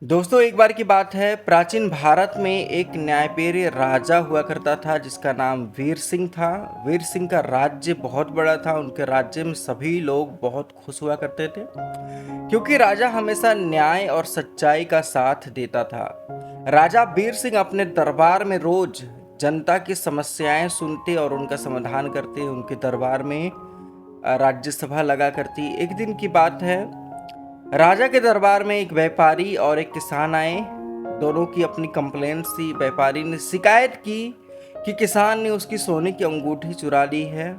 दोस्तों एक बार की बात है, प्राचीन भारत में एक न्यायप्रिय राजा हुआ करता था जिसका नाम वीर सिंह था। वीर सिंह का राज्य बहुत बड़ा था। उनके राज्य में सभी लोग बहुत खुश हुआ करते थे क्योंकि राजा हमेशा न्याय और सच्चाई का साथ देता था। राजा वीर सिंह अपने दरबार में रोज जनता की समस्याएं सुनते और उनका समाधान करते। उनके दरबार में राज्यसभा लगा करती। एक दिन की बात है, राजा के दरबार में एक व्यापारी और एक किसान आए। दोनों की अपनी कंप्लेंट्स थी। व्यापारी ने शिकायत की कि किसान ने उसकी सोने की अंगूठी चुरा ली है।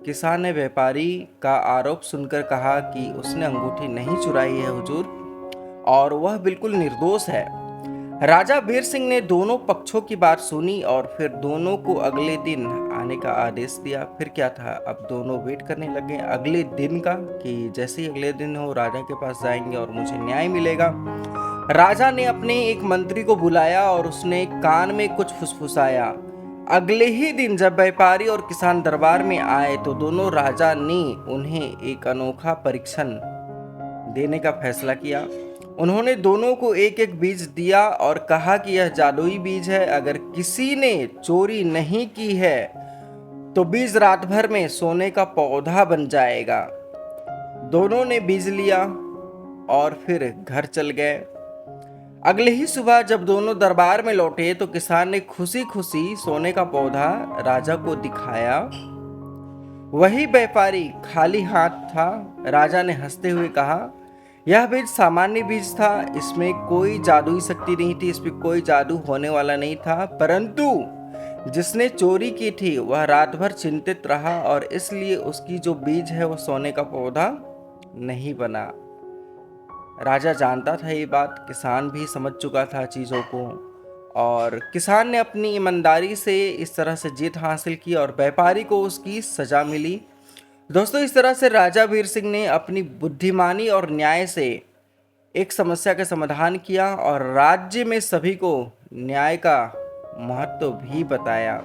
किसान ने व्यापारी का आरोप सुनकर कहा कि उसने अंगूठी नहीं चुराई है हुजूर, और वह बिल्कुल निर्दोष है। राजा वीर सिंह ने दोनों पक्षों की बात सुनी और फिर दोनों को अगले दिन आने का आदेश दिया। फिर क्या था, अब दोनों वेट करने लगे अगले दिन का कि जैसे ही अगले दिन हो राजा के पास जाएंगे और मुझे न्याय मिलेगा। राजा ने अपने एक मंत्री को बुलाया और उसने कान में कुछ फुसफुसाया। अगले ही दिन जब व्यापारी और किसान दरबार में आए तो दोनों राजा ने उन्हें एक अनोखा परीक्षण देने का फैसला किया। उन्होंने दोनों को एक एक बीज दिया और कहा कि यह जादुई बीज है। अगर किसी ने चोरी नहीं की है तो बीज रात भर में सोने का पौधा बन जाएगा। दोनों ने बीज लिया और फिर घर चल गए। अगले ही सुबह जब दोनों दरबार में लौटे तो किसान ने खुशी खुशी सोने का पौधा राजा को दिखाया। वही व्यापारी खाली हाथ था। राजा ने हंसते हुए कहा, यह बीज सामान्य बीज था, इसमें कोई जादुई शक्ति नहीं थी, इसमें कोई जादू होने वाला नहीं था, परंतु जिसने चोरी की थी वह रात भर चिंतित रहा और इसलिए उसकी जो बीज है वो सोने का पौधा नहीं बना। राजा जानता था ये बात, किसान भी समझ चुका था चीज़ों को, और किसान ने अपनी ईमानदारी से इस तरह से जीत हासिल की और व्यापारी को उसकी सजा मिली। दोस्तों इस तरह से राजा वीर सिंह ने अपनी बुद्धिमानी और न्याय से एक समस्या का समाधान किया और राज्य में सभी को न्याय का महत्व भी बताया।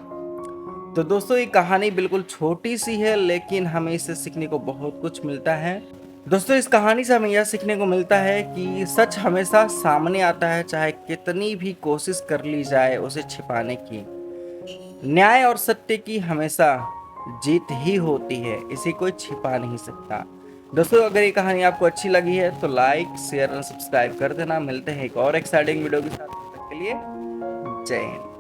तो दोस्तों ये कहानी बिल्कुल छोटी सी है लेकिन हमें इससे सीखने को बहुत कुछ मिलता है। दोस्तों इस कहानी से हमें यह सीखने को मिलता है कि सच हमेशा सामने आता है, चाहे कितनी भी कोशिश कर ली जाए उसे छिपाने की। न्याय और सत्य की हमेशा जीत ही होती है, इसे कोई छिपा नहीं सकता। दोस्तों अगर ये कहानी आपको अच्छी लगी है तो लाइक शेयर और सब्सक्राइब कर देना। मिलते हैं एक और एक्साइटिंग वीडियो के साथ, तब तक के लिए जय हिंद।